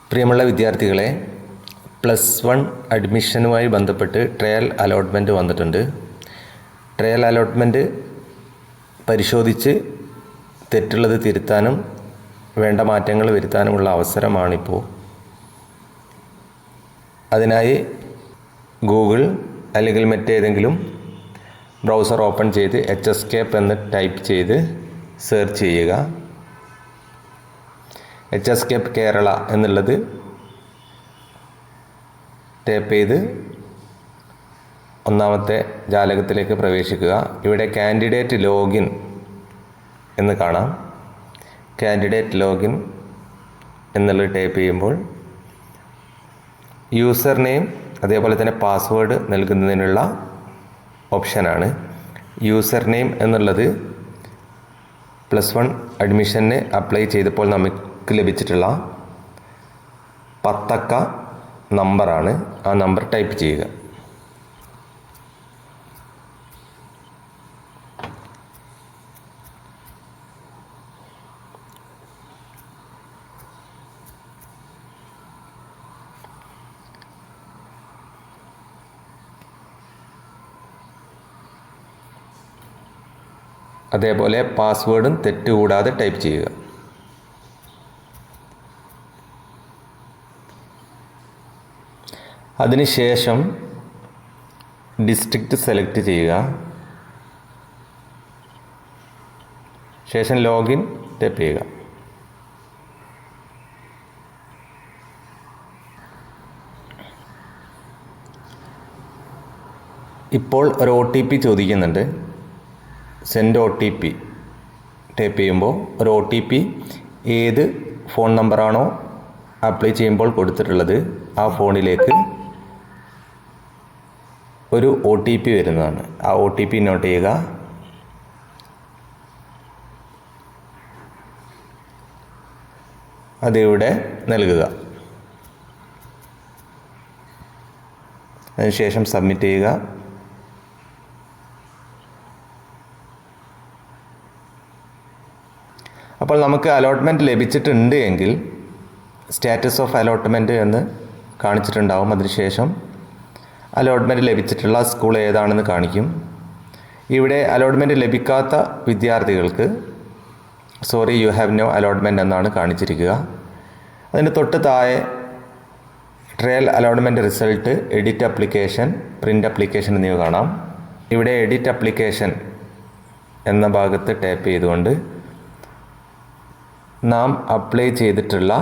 പ്രിയമുള്ള വിദ്യാർത്ഥികളെ, +1 അഡ്മിഷനുമായി ബന്ധപ്പെട്ട് ട്രയൽ അലോട്ട്മെൻറ്റ് വന്നിട്ടുണ്ട്. ട്രയൽ അലോട്ട്മെൻറ്റ് പരിശോധിച്ച് തെറ്റുള്ളത് തിരുത്താനും വേണ്ട മാറ്റങ്ങൾ വരുത്താനുമുള്ള അവസരമാണിപ്പോൾ. അതിനായി ഗൂഗിൾ അല്ലെങ്കിൽ മറ്റേതെങ്കിലും ബ്രൗസർ ഓപ്പൺ ചെയ്ത് HSCAPE എന്ന് ടൈപ്പ് ചെയ്ത് സെർച്ച് ചെയ്യുക. HSCAPE കേരള എന്നുള്ളത് ടൈപ്പ് ചെയ്ത് ഒന്നാമത്തെ ജാലകത്തിലേക്ക് പ്രവേശിക്കുക. ഇവിടെ കാൻഡിഡേറ്റ് ലോഗിൻ എന്ന് കാണാം. കാൻഡിഡേറ്റ് ലോഗിൻ എന്നുള്ളത് ടൈപ്പ് ചെയ്യുമ്പോൾ യൂസർ നെയിം അതേപോലെ തന്നെ പാസ്വേഡ് നൽകുന്നതിനുള്ള ഓപ്ഷനാണ്. യൂസർ നെയിം എന്നുള്ളത് +1 അഡ്മിഷന് അപ്ലൈ ചെയ്തപ്പോൾ നമുക്ക് ലഭിച്ചിട്ടുള്ള 10 അക്ക നമ്പറാണ്. ആ നമ്പർ ടൈപ്പ് ചെയ്യുക. അതേപോലെ പാസ്വേഡും തെറ്റുകൂടാതെ ടൈപ്പ് ചെയ്യുക. അതിനുശേഷം ഡിസ്ട്രിക്റ്റ് സെലക്ട് ചെയ്യുക. ശേഷം ലോഗിൻ ടൈപ്പ് ചെയ്യുക. ഇപ്പോൾ ഒരു OTP ചോദിക്കുന്നുണ്ട്. സെൻഡ് OTP ടൈപ്പ് ചെയ്യുമ്പോൾ ഒരു OTP ഏത് ഫോൺ നമ്പറാണോ അപ്ലൈ ചെയ്യുമ്പോൾ കൊടുത്തിട്ടുള്ളത് ആ ഫോണിലേക്ക് ഒരു OTP വരുന്നതാണ്. ആ OTP നോട്ട് ചെയ്യുക. അതിവിടെ നൽകുക. അതിനുശേഷം സബ്മിറ്റ് ചെയ്യുക. അപ്പോൾ നമുക്ക് അലോട്ട്മെൻറ്റ് ലഭിച്ചിട്ടുണ്ട് എങ്കിൽ സ്റ്റാറ്റസ് ഓഫ് അലോട്ട്മെൻറ്റ് എന്ന് കാണിച്ചിട്ടുണ്ടാവും. അതിനുശേഷം അലോട്ട്മെൻറ്റ് ലഭിച്ചിട്ടുള്ള സ്കൂൾ ഏതാണെന്ന് കാണിക്കും. ഇവിടെ അലോട്ട്മെൻറ്റ് ലഭിക്കാത്ത വിദ്യാർത്ഥികൾക്ക് sorry you have no allotment എന്നാണ് കാണിച്ചിരിക്കുക. അതിന് തൊട്ട് താഴെ trial allotment result, edit application, print application എന്നിവ കാണാം. ഇവിടെ എഡിറ്റ് അപ്ലിക്കേഷൻ എന്ന ഭാഗത്ത് ടാപ്പ് ചെയ്തുകൊണ്ട് നാം അപ്ലൈ ചെയ്തിട്ടുള്ള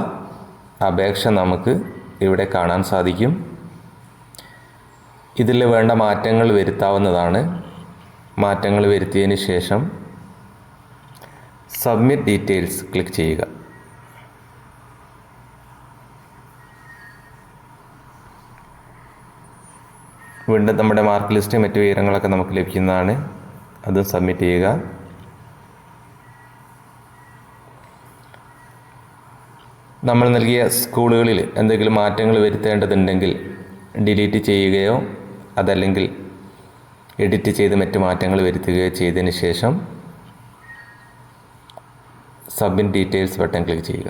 അപേക്ഷ നമുക്ക് ഇവിടെ കാണാൻ സാധിക്കും. ഇതിൽ വേണ്ട മാറ്റങ്ങൾ വരുത്താവുന്നതാണ്. മാറ്റങ്ങൾ വരുത്തിയതിന് ശേഷം സബ്മിറ്റ് ഡീറ്റെയിൽസ് ക്ലിക്ക് ചെയ്യുക. വീണ്ടും നമ്മുടെ മാർക്ക് ലിസ്റ്റ് മറ്റു വിവരങ്ങളൊക്കെ നമുക്ക് ലഭിക്കുന്നതാണ്. അതും സബ്മിറ്റ് ചെയ്യുക. നമ്മൾ നൽകിയ സ്കൂളുകളിൽ എന്തെങ്കിലും മാറ്റങ്ങൾ വരുത്തേണ്ടതുണ്ടെങ്കിൽ ഡിലീറ്റ് ചെയ്യുകയോ അതല്ലെങ്കിൽ എഡിറ്റ് ചെയ്ത് മറ്റ് മാറ്റങ്ങൾ വരുത്തുകയോ ചെയ്തതിന് ശേഷം സബ്മിറ്റ് ഡീറ്റെയിൽസ് ബട്ടൺ ക്ലിക്ക് ചെയ്യുക.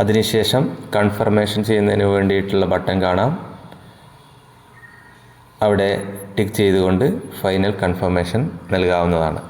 അതിനുശേഷം കൺഫർമേഷൻ ചെയ്യുന്നതിന് വേണ്ടിയിട്ടുള്ള ബട്ടൺ കാണാം. അവിടെ ടിക്ക് ചെയ്തുകൊണ്ട് ഫൈനൽ കൺഫർമേഷൻ നൽകാവുന്നതാണ്.